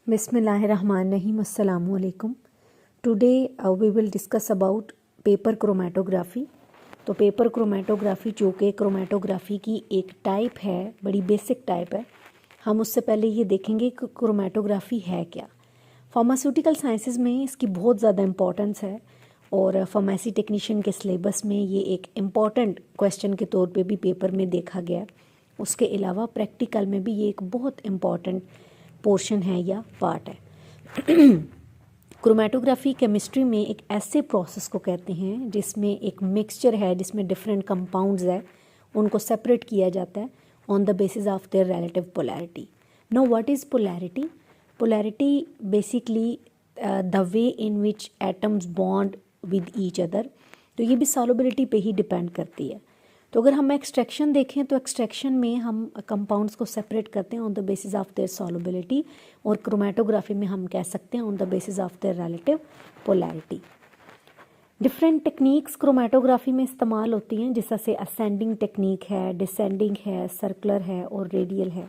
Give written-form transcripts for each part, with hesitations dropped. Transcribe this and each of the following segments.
Bismillahirrahmanirrahim. Assalamu alaikum. Today we will discuss about paper chromatography. तो paper chromatography जो कि chromatography की एक टाइप है, बड़ी बेसिक टाइप है। हम उससे पहले ये देखेंगे कि क्रोमेटोग्राफी है क्या। फार्मास्यूटिकल साइंसेज में इसकी बहुत ज़्यादा इम्पोर्टेंस है और फार्मेसी टेक्नीशियन के सिलेबस में ये एक इम्पॉर्टेंट क्वेश्चन के तौर पे भी पेपर में देखा गया है। उसके अलावा प्रैक्टिकल में भी ये एक बहुत इम्पॉर्टेंट पोर्शन है या पार्ट है। क्रोमेटोग्राफी केमिस्ट्री में एक ऐसे प्रोसेस को कहते हैं जिसमें एक मिक्सचर है, जिसमें डिफरेंट कंपाउंड्स है, उनको सेपरेट किया जाता है on the basis of their relative polarity. Know what is polarity? Polarity basically the way in which atoms bond with each other. तो ये भी सॉल्युबिलिटी पे ही डिपेंड करती है। तो अगर हम एक्सट्रैक्शन देखें तो एक्सट्रैक्शन में हम कंपाउंड्स को सेपरेट करते हैं on the basis of their solubility, और क्रोमेटोग्राफी में हम कह सकते हैं on the basis of their relative polarity. Different techniques chromatography में इस्तेमाल होती हैं, जैसे असेंडिंग टेक्निक है, डिसेंडिंग है, सर्कुलर है और रेडियल है।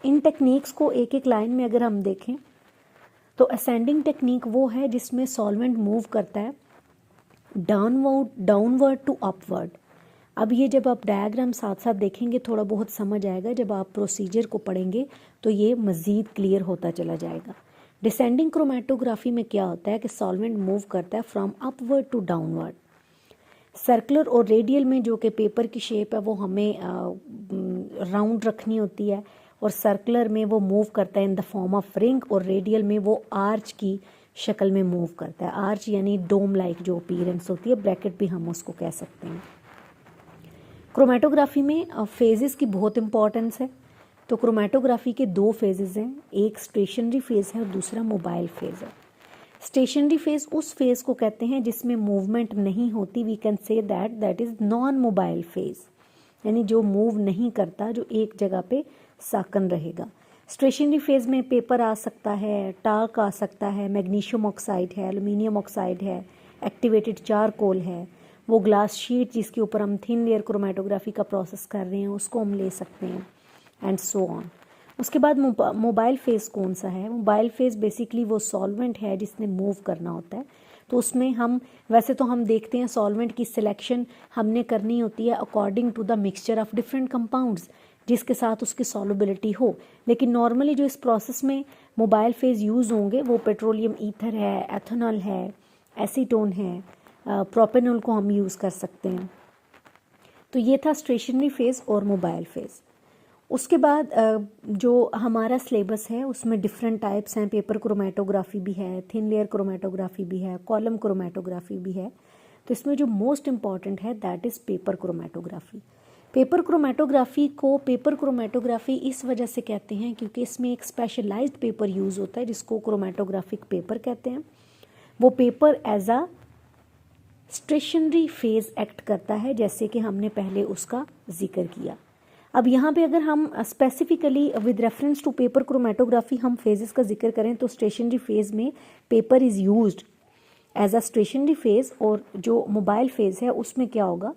इन टेक्निक्स को एक एक लाइन में अगर हम देखें तो असेंडिंग टेक्निक वो है जिसमें सॉल्वेंट मूव करता है डाउनवर्ड टू अपवर्ड। अब ये जब आप डायग्राम साथ साथ देखेंगे थोड़ा बहुत समझ आएगा, जब आप प्रोसीजर को पढ़ेंगे तो ये मज़ीद क्लियर होता चला जाएगा। डिसेंडिंग क्रोमेटोग्राफी में क्या होता है कि सॉल्वेंट मूव करता है from upward to downward. Circular और रेडियल में जो कि पेपर की शेप है वो हमें राउंड रखनी होती है, और सर्कुलर में वो मूव करता है in the form of ring, और रेडियल में वो आर्च की शक्ल में मूव करता है। आर्च यानी डोम लाइक जो अपीयरेंस होती है, ब्रैकेट भी हम उसको कह सकते हैं। क्रोमेटोग्राफी में फेजेस की बहुत इंपॉर्टेंस है। तो क्रोमेटोग्राफी के दो फेजेस हैं, एक स्टेशनरी फेज है और दूसरा मोबाइल फेज है। स्टेशनरी फेज उस फेज को कहते हैं जिसमें मूवमेंट नहीं होती, we can say that is non mobile phase, यानी जो मूव नहीं करता, जो एक जगह पे साकन रहेगा। स्टेशनरी फेज में पेपर आ सकता है, टाल्क आ सकता है, मैग्नीशियम ऑक्साइड है, एल्युमिनियम ऑक्साइड है, एक्टिवेटेड चारकोल है, वो ग्लास शीट जिसके ऊपर हम थिन लेयर क्रोमेटोग्राफी का प्रोसेस कर रहे हैं उसको हम ले सकते हैं, एंड सो ऑन। उसके बाद मोबाइल फेज कौन सा है? मोबाइल फेज बेसिकली वो सॉल्वेंट है जिसने मूव करना होता है। तो उसमें हम वैसे तो हम देखते हैं सॉल्वेंट की सिलेक्शन हमने करनी होती है according to the mixture of different compounds जिसके साथ उसकी सॉल्युबिलिटी हो, लेकिन नॉर्मली जो इस प्रोसेस में मोबाइल फेज यूज़ होंगे वो पेट्रोलियम ईथर है, एथेनॉल है, एसीटोन है, प्रोपेनॉल को हम यूज़ कर सकते हैं। तो ये था स्टेशनरी फेज़ और मोबाइल फेज़। उसके बाद जो हमारा सिलेबस है उसमें डिफरेंट टाइप्स हैं। पेपर क्रोमेटोग्राफी भी है, थिन लेयर क्रोमेटोग्राफी भी है, कॉलम क्रोमेटोग्राफी भी है। तो इसमें जो मोस्ट इम्पॉर्टेंट है that is paper chromatography. Paper chromatography को पेपर क्रोमेटोग्राफी इस वजह से कहते हैं क्योंकि इसमें एक स्पेशलाइज्ड पेपर यूज़ होता है जिसको क्रोमेटोग्राफिक पेपर कहते हैं। वो paper as a stationary phase act करता है, जैसे कि हमने पहले उसका जिक्र किया। अब यहाँ पे अगर हम specifically with reference to paper chromatography हम फेजेस का जिक्र करें तो स्टेशनरी फेज में paper is used as a stationary phase, और जो मोबाइल फेज है उसमें क्या होगा,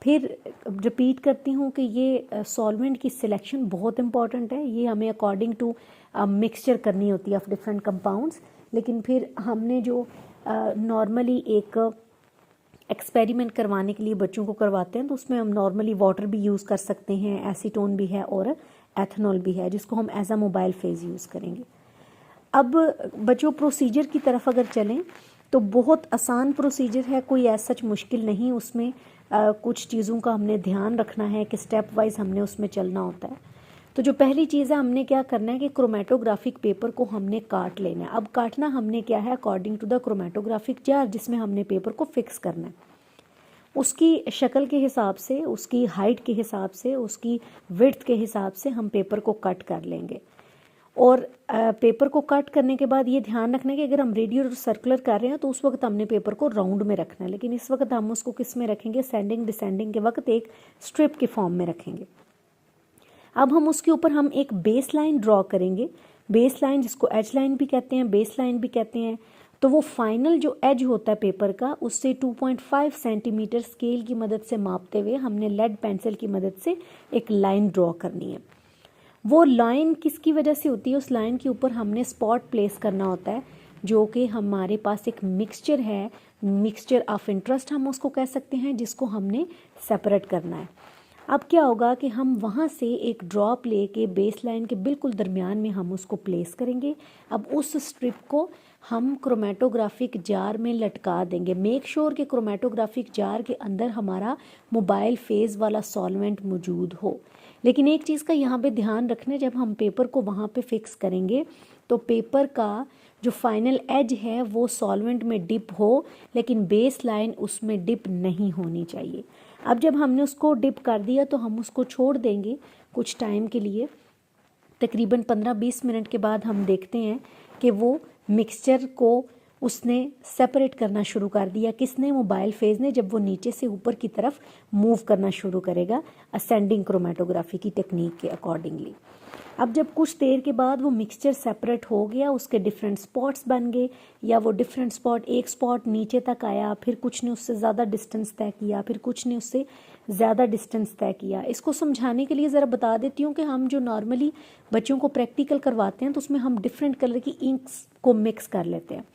फिर रिपीट करती हूँ कि ये सॉल्वेंट की सिलेक्शन बहुत इंपॉर्टेंट है। ये हमें अकॉर्डिंग टू मिक्सचर करनी होती है ऑफ डिफरेंट कंपाउंड्स, लेकिन फिर हमने जो नॉर्मली एक एक्सपेरिमेंट करवाने के लिए बच्चों को करवाते हैं तो उसमें हम नॉर्मली वाटर भी यूज़ कर सकते हैं, एसीटोन भी है और एथेनॉल भी है, जिसको हम as a mobile phase use करेंगे। अब बच्चों प्रोसीजर की तरफ अगर चलें तो बहुत आसान प्रोसीजर है, कोई ऐसा सच मुश्किल नहीं। उसमें कुछ चीज़ों का हमने ध्यान रखना है कि स्टेप वाइज हमने उसमें चलना होता है। तो जो पहली चीज़ है हमने क्या करना है कि क्रोमेटोग्राफिक पेपर को हमने काट लेना है। अब काटना हमने क्या है, according to the chromatographic jar जिसमें हमने पेपर को फिक्स करना है, उसकी शक्ल के हिसाब से, उसकी हाइट के हिसाब से, उसकी विड्थ के हिसाब से हम पेपर को कट कर लेंगे। और पेपर को कट करने के बाद ये ध्यान रखना है कि अगर हम रेडियल और सर्कुलर कर रहे हैं तो उस वक्त हमने पेपर को राउंड में रखना है, लेकिन इस वक्त हम उसको किस में रखेंगे, सेंडिंग डिसेंडिंग के वक्त एक स्ट्रिप के फॉर्म में रखेंगे। अब हम उसके ऊपर हम एक बेस लाइन ड्रॉ करेंगे, बेस लाइन जिसको एज लाइन भी कहते हैं, बेस लाइन भी कहते हैं। तो वो फाइनल जो एज होता है पेपर का उससे 2.5 सेंटीमीटर स्केल की मदद से मापते हुए हमने लेड पेंसिल की मदद से एक लाइन ड्रॉ करनी है। वो लाइन किसकी वजह से होती है, उस लाइन के ऊपर हमने स्पॉट प्लेस करना होता है, जो कि हमारे पास एक मिक्सचर है, मिक्सचर ऑफ इंटरेस्ट हम उसको कह सकते हैं, जिसको हमने सेपरेट करना है। अब क्या होगा कि हम वहाँ से एक ड्रॉप लेके बेस लाइन के बिल्कुल दरमियान में हम उसको प्लेस करेंगे। अब उस स्ट्रिप को हम क्रोमेटोग्राफिक जार में लटका देंगे। मेक श्योर कि क्रोमेटोग्राफिक जार के अंदर हमारा मोबाइल फेज़ वाला सॉल्वेंट मौजूद हो। लेकिन एक चीज़ का यहाँ पे ध्यान रखना, जब हम पेपर को वहाँ पे फिक्स करेंगे तो पेपर का जो फाइनल एज है वो सॉल्वेंट में डिप हो, लेकिन बेस लाइन उसमें डिप नहीं होनी चाहिए। अब जब हमने उसको डिप कर दिया तो हम उसको छोड़ देंगे कुछ टाइम के लिए, तकरीबन 15-20 मिनट के बाद हम देखते हैं कि वो मिक्सचर को उसने सेपरेट करना शुरू कर दिया। किसने? मोबाइल फेज़ ने, जब वो नीचे से ऊपर की तरफ मूव करना शुरू करेगा असेंडिंग क्रोमेटोग्राफी की टेक्निक के अकॉर्डिंगली। अब जब कुछ देर के बाद वो मिक्सचर सेपरेट हो गया, उसके डिफरेंट स्पॉट्स बन गए, या वो डिफरेंट स्पॉट, एक स्पॉट नीचे तक आया, फिर कुछ ने उससे ज़्यादा डिस्टेंस तय किया, फिर कुछ ने उससे ज़्यादा डिस्टेंस तय किया। इसको समझाने के लिए ज़रा बता देती हूँ कि हम जो नॉर्मली बच्चों को प्रैक्टिकल करवाते हैं तो उसमें हम डिफरेंट कलर की इंक्स को मिक्स कर लेते हैं।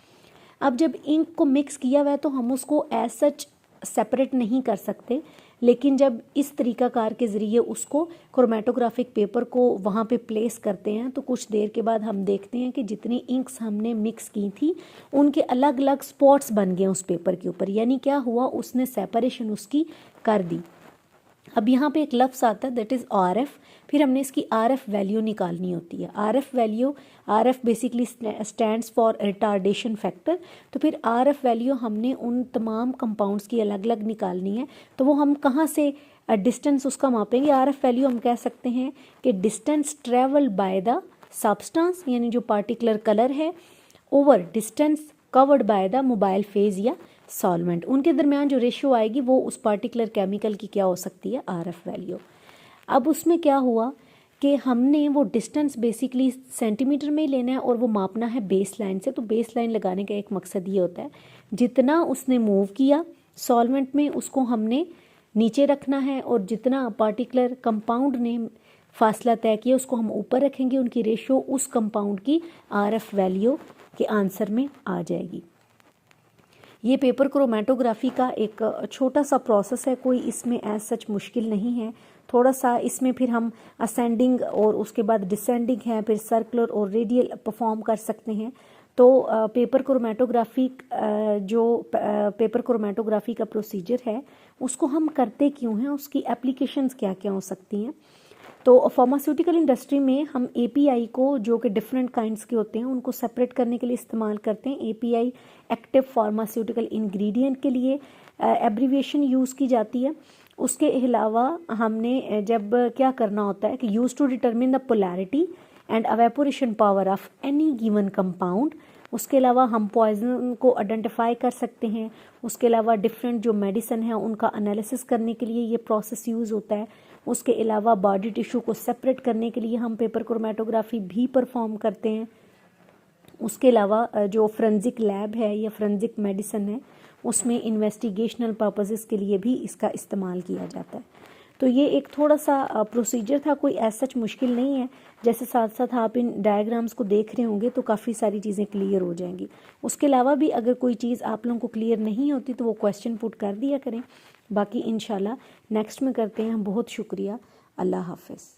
अब जब इंक को मिक्स किया हुआ है तो हम उसको एज सच सेपरेट नहीं कर सकते, लेकिन जब इस तरीकाकार के ज़रिए उसको क्रोमेटोग्राफिक पेपर को वहाँ पे प्लेस करते हैं तो कुछ देर के बाद हम देखते हैं कि जितनी इंक्स हमने मिक्स की थी उनके अलग अलग स्पॉट्स बन गए उस पेपर के ऊपर। यानी क्या हुआ, उसने सेपरेशन उसकी कर दी। अब यहाँ पे एक लफ्ज़ आता है दैट इज़ RF। फिर हमने इसकी RF वैल्यू निकालनी होती है। RF value, RF basically stands for retardation factor. तो फिर RF वैल्यू हमने उन तमाम कंपाउंड्स की अलग अलग निकालनी है। तो वो हम कहाँ से डिस्टेंस उसका मापेंगे? RF वैल्यू हम कह सकते हैं कि distance travel by the substance, यानी जो पार्टिकुलर कलर है, over distance covered by the mobile phase या सॉल्वेंट। उनके दरमियान जो रेशियो आएगी वो उस पार्टिकुलर केमिकल की क्या हो सकती है? RF value. अब उसमें क्या हुआ कि हमने वो डिस्टेंस बेसिकली सेंटीमीटर में ही लेना है और वो मापना है बेस लाइन से। तो बेस लाइन लगाने का एक मकसद ये होता है, जितना उसने मूव किया सॉल्वेंट में उसको हमने नीचे रखना है, और जितना पार्टिकुलर कंपाउंड ने फासला तय किया उसको हम ऊपर रखेंगे। उनकी रेशियो उस कंपाउंड की RF वैल्यू के आंसर में आ जाएगी। ये पेपर क्रोमेटोग्राफी का एक छोटा सा प्रोसेस है, कोई इसमें एज सच मुश्किल नहीं है। थोड़ा सा इसमें फिर हम असेंडिंग और उसके बाद डिसेंडिंग है, फिर सर्कुलर और रेडियल परफॉर्म कर सकते हैं। तो पेपर क्रोमेटोग्राफी पेपर क्रोमेटोग्राफी का प्रोसीजर है उसको हम करते क्यों हैं, उसकी एप्लीकेशंस क्या क्या हो सकती हैं। तो फार्मास्यूटिकल इंडस्ट्री में हम API को, जो कि डिफरेंट काइंड्स के होते हैं, उनको सेपरेट करने के लिए इस्तेमाल करते हैं। API एक्टिव फार्मास्यूटिकल इंग्रेडिएंट के लिए एब्रीविएशन यूज़ की जाती है। उसके अलावा हमने जब क्या करना होता है कि use to determine the polarity and evaporation power of any given compound. उसके अलावा हम पॉइजन को आइडेंटिफाई कर सकते हैं। उसके अलावा डिफरेंट जो मेडिसिन है उनका एनालिसिस करने के लिए ये प्रोसेस यूज़ होता है। उसके अलावा बॉडी टिश्यू को सेपरेट करने के लिए हम पेपर क्रोमेटोग्राफी भी परफॉर्म करते हैं। उसके अलावा जो फोरेंसिक लैब है या फोरेंसिक मेडिसिन है उसमें इन्वेस्टिगेशनल पर्पसेस के लिए भी इसका इस्तेमाल किया जाता है। तो ये एक थोड़ा सा प्रोसीजर था, कोई ऐसा सच मुश्किल नहीं है। जैसे साथ साथ आप इन डायग्राम्स को देख रहे होंगे तो काफ़ी सारी चीज़ें क्लियर हो जाएंगी। उसके अलावा भी अगर कोई चीज़ आप लोगों को क्लियर नहीं होती तो वो क्वेश्चन पुट कर दिया करें। बाकी इंशाल्लाह नेक्स्ट में करते हैं। बहुत शुक्रिया। अल्लाह हाफ़िज़।